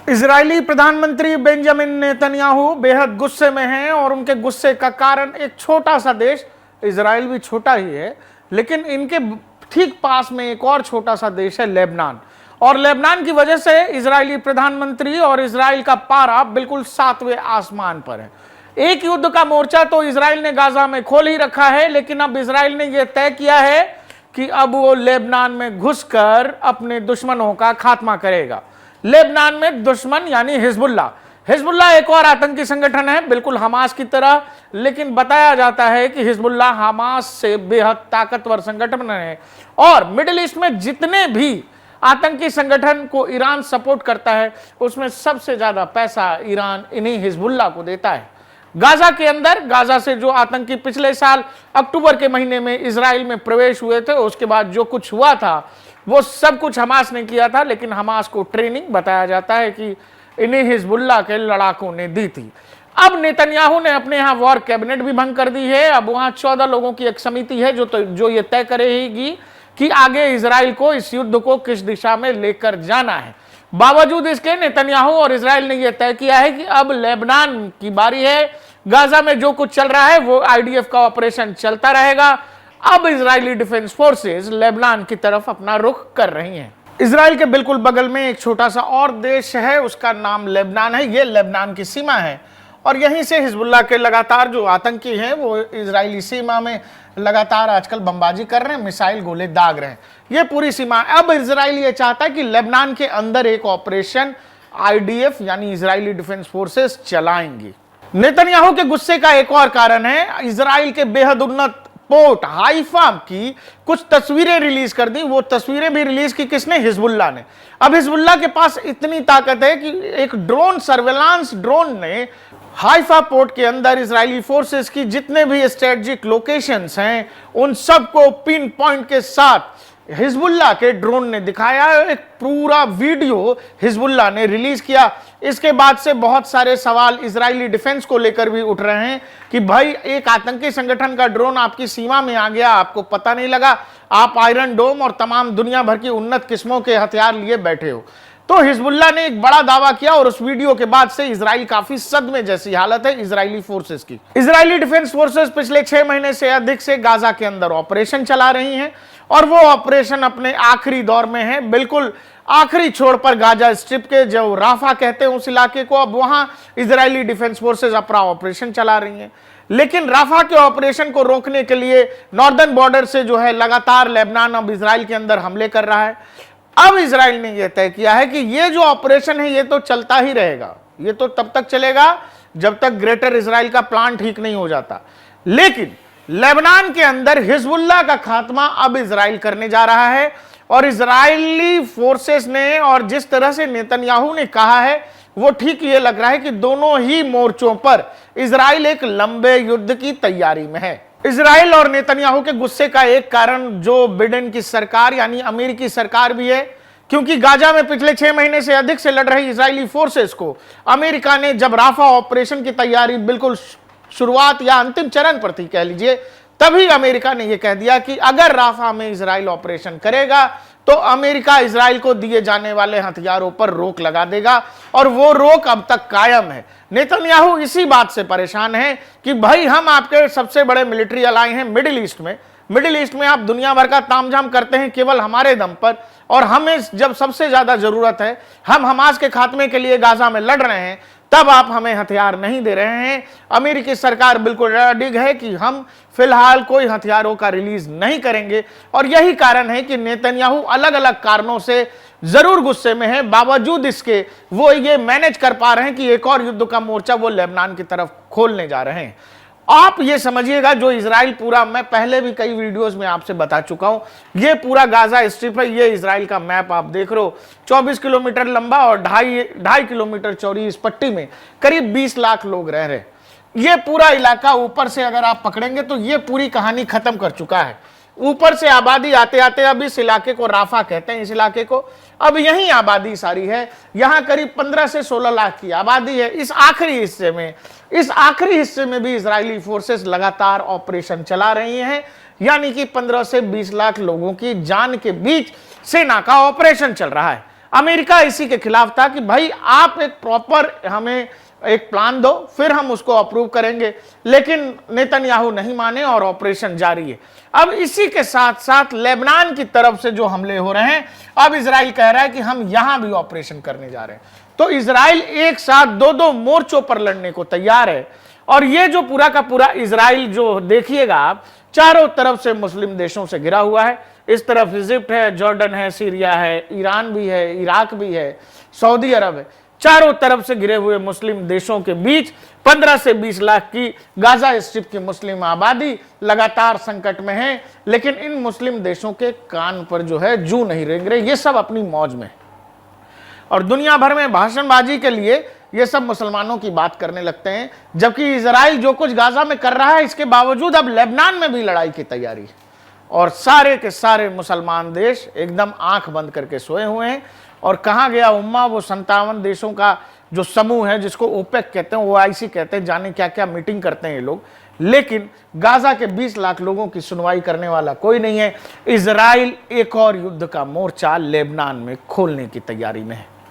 Israeli प्रधानमंत्री Benjamin Netanyahu बेहद गुस्से में हैं और उनके गुस्से का कारण एक छोटा सा देश, इजराइल भी छोटा ही है, लेकिन इनके ठीक पास में एक और छोटा सा देश है लेबनान। और लेबनान की वजह से इजरायली प्रधानमंत्री और इजराइल का पारा बिल्कुल 7वें आसमान पर है। एक युद्ध का मोर्चा तो इजराइल ने गाजा में खोल ही रखा है, लेकिन अब इजराइल ने यह तय किया है कि अब वो लेबनान में घुसकर अपने दुश्मनों का खात्मा करेगा। लेबनान में दुश्मन यानी हिजबुल्लाह। हिजबुल्लाह एक और आतंकी संगठन है, बिल्कुल हमास की तरह, लेकिन बताया जाता है कि हिजबुल्लाह हमास से बेहद ताकतवर संगठन है। और मिडिल ईस्ट में जितने भी आतंकी संगठन को ईरान सपोर्ट करता है, उसमें सबसे ज्यादा पैसा ईरान इन्हीं हिजबुल्लाह को देता है। गाजा के अंदर, गाजा से जो आतंकी पिछले साल अक्टूबर के महीने में इजराइल में प्रवेश हुए थे, उसके बाद जो कुछ हुआ था वो सब कुछ हमास ने किया था, लेकिन हमास को ट्रेनिंग बताया जाता है कि इन्हीं हिजबुल्लाह के लड़ाकों ने दी थी। अब नेतन्याहू ने अपने यहाँ वॉर कैबिनेट भी भंग कर दी है। अब वहां 14 लोगों की एक समिति है जो ये तय करेगी कि आगे इजराइल को इस युद्ध को किस दिशा में लेकर जाना है। बावजूद इसके नेतन्याहू और इजराइल ने यह तय किया है कि अब लेबनान की बारी है। गाजा में जो कुछ चल रहा है वो आईडीएफ का ऑपरेशन चलता रहेगा। अब इजरायली डिफेंस फोर्सेस लेबनान की तरफ अपना रुख कर रही हैं। इजराइल के बिल्कुल बगल में एक छोटा सा और देश है, उसका नाम लेबनान है। ये लेबनान की सीमा है और यहीं से हिजबुल्लाह के लगातार जो आतंकी हैं वो इजरायली सीमा में लगातार आजकल बमबाजी कर रहे हैं, मिसाइल गोले दाग रहे हैं। ये पूरी सीमा। अब इजराइल ये चाहता है कि लेबनान के अंदर एक ऑपरेशन आईडीएफ यानी इजरायली डिफेंस फोर्सेस चलाएंगी। नेतन्याहू के गुस्से का एक और कारण है, इजराइल के बेहद उन्नत पोर्ट हाइफा की कुछ तस्वीरें रिलीज कर दी। वो तस्वीरें भी रिलीज की किसने? हिजबुल्लाह ने। अब हिजबुल्लाह के पास इतनी ताकत है कि एक ड्रोन, सर्वेलांस ड्रोन ने हाइफा पोर्ट के अंदर इजरायली फोर्सेस की जितने भी स्ट्रेटेजिक लोकेशंस हैं उन सबको पिन पॉइंट के साथ हिजबुल्लाह के ड्रोन ने दिखाया। एक पूरा वीडियो हिजबुल्लाह ने रिलीज किया। इसके बाद से बहुत सारे सवाल इजरायली डिफेंस को लेकर भी उठ रहे हैं कि भाई एक आतंकी संगठन का ड्रोन आपकी सीमा में आ गया, आपको पता नहीं लगा, आप आयरन डोम और तमाम दुनिया भर की उन्नत किस्मों के हथियार लिए बैठे हो। तो हिजबुल्लाह ने एक बड़ा दावा किया और उस वीडियो के बाद से इजराइल काफी सदमे जैसी हालत है इजरायली फोर्सेस की। इजरायली डिफेंस फोर्सेस पिछले 6 महीने से अधिक से गाजा के अंदर ऑपरेशन चला रही हैं और वो ऑपरेशन अपने आखिरी दौर में है। बिल्कुल आखिरी छोर पर गाजा स्ट्रिप के जो राफा कहते हैं उस इलाके को, अब वहां इजरायली डिफेंस फोर्सेस अपना ऑपरेशन चला रही हैं। लेकिन राफा के ऑपरेशन को रोकने के लिए नॉर्दर्न बॉर्डर से जो है लगातार लेबनान अब इजराइल के अंदर हमले कर रहा है। अब इजराइल ने यह तय किया है कि ये जो ऑपरेशन है ये तो चलता ही रहेगा, ये तो तब तक चलेगा जब तक ग्रेटर इजराइल का प्लान ठीक नहीं हो जाता। लेकिन लेबनान के अंदर हिजबुल्लाह का खात्मा अब इजराइल करने जा रहा है और इजरायली फोर्सेस ने और जिस तरह से नेतन्याहू ने कहा है वो ठीक ये लग रहा है कि दोनों ही मोर्चों पर इजराइल एक लंबे युद्ध की तैयारी में है। इजराइल और नेतन्याहू के गुस्से का एक कारण जो बिडेन की सरकार यानी अमेरिकी सरकार भी है, क्योंकि गाजा में पिछले 6 महीने से अधिक से लड़ रही इजरायली फोर्सेस को अमेरिका ने जब राफा ऑपरेशन की तैयारी बिल्कुल शुरुआत या अंतिम चरण पर थी कह लीजिए, तभी अमेरिका ने यह कह दिया कि अगर राफा में इजराइल ऑपरेशन करेगा तो अमेरिका इजराइल को दिए जाने वाले हथियारों पर रोक लगा देगा और वो रोक अब तक कायम है। नेतन्याहू इसी बात से परेशान है कि भाई हम आपके सबसे बड़े मिलिट्री अलाई हैं मिडिल ईस्ट में आप दुनिया भर का तामझाम करते हैं केवल हमारे दम पर, और हमें जब सबसे ज्यादा जरूरत है, हम हमास के खात्मे के लिए गाजा में लड़ रहे हैं, तब आप हमें हथियार नहीं दे रहे हैं। अमेरिकी सरकार बिल्कुल अडिग है कि हम फिलहाल कोई हथियारों का रिलीज नहीं करेंगे और यही कारण है कि नेतन्याहू अलग अलग कारणों से जरूर गुस्से में है। बावजूद इसके वो ये मैनेज कर पा रहे हैं कि एक और युद्ध का मोर्चा वो लेबनान की तरफ खोलने जा रहे हैं। आप ये समझिएगा जो इजराइल पूरा, मैं पहले भी कई वीडियोस में आपसे बता चुका हूं, ये पूरा गाजा स्ट्रिप है। ये इजराइल का मैप आप देख रहे हो, 24 किलोमीटर लंबा और 2.5 किलोमीटर चौड़ी इस पट्टी में करीब 20 लाख लोग रह रहे। ये पूरा इलाका ऊपर से अगर आप पकड़ेंगे तो ये पूरी कहानी खत्म कर चुका है। ऊपर से आबादी आते आते अब इस इलाके को राफा कहते हैं, इस इलाके को अब यही आबादी सारी है। यहां करीब 15 से 16 लाख की आबादी है। इस आखिरी हिस्से में भी इजरायली फोर्सेस लगातार ऑपरेशन चला रही हैं, यानी कि 15 से 20 लाख लोगों की जान के बीच सेना का ऑपरेशन चल रहा है। अमेरिका इसी के खिलाफ था कि भाई आप एक प्रॉपर हमें एक प्लान दो, फिर हम उसको अप्रूव करेंगे, लेकिन नेतन्याहू नहीं माने और ऑपरेशन जारी है। अब इसी के साथ साथ लेबनान की तरफ से जो हमले हो रहे हैं, अब इजराइल कह रहा है कि हम यहां भी ऑपरेशन करने जा रहे हैं। तो इजराइल एक साथ दो दो मोर्चों पर लड़ने को तैयार है। और ये जो पूरा का पूरा इजराइल जो देखिएगा आप, चारों तरफ से मुस्लिम देशों से घिरा हुआ है। इस तरफ इजिप्ट है, जॉर्डन है, सीरिया है, ईरान भी है, इराक भी है, सऊदी अरब है। चारों तरफ से घिरे हुए मुस्लिम देशों के बीच 15 से 20 लाख की गाजा स्ट्रिप की मुस्लिम आबादी लगातार संकट में है। लेकिन इन मुस्लिम देशों के कान पर जो है जू नहीं रेंग रहे, ये सब अपनी मौज में। और दुनिया भर में भाषणबाजी के लिए ये सब मुसलमानों की बात करने लगते हैं, जबकि इजराइल जो कुछ गाजा में कर रहा है, इसके बावजूद अब लेबनान में भी लड़ाई की तैयारी है। और सारे के सारे मुसलमान देश एकदम आंख बंद करके सोए हुए हैं। और कहाँ गया उम्मा, वो 57 देशों का जो समूह है, जिसको ओपेक कहते हैं, OIC कहते हैं, जाने क्या क्या मीटिंग करते हैं ये लोग। लेकिन गाजा के 20 लाख लोगों की सुनवाई करने वाला कोई नहीं है। इजराइल एक और युद्ध का मोर्चा लेबनान में खोलने की तैयारी में है।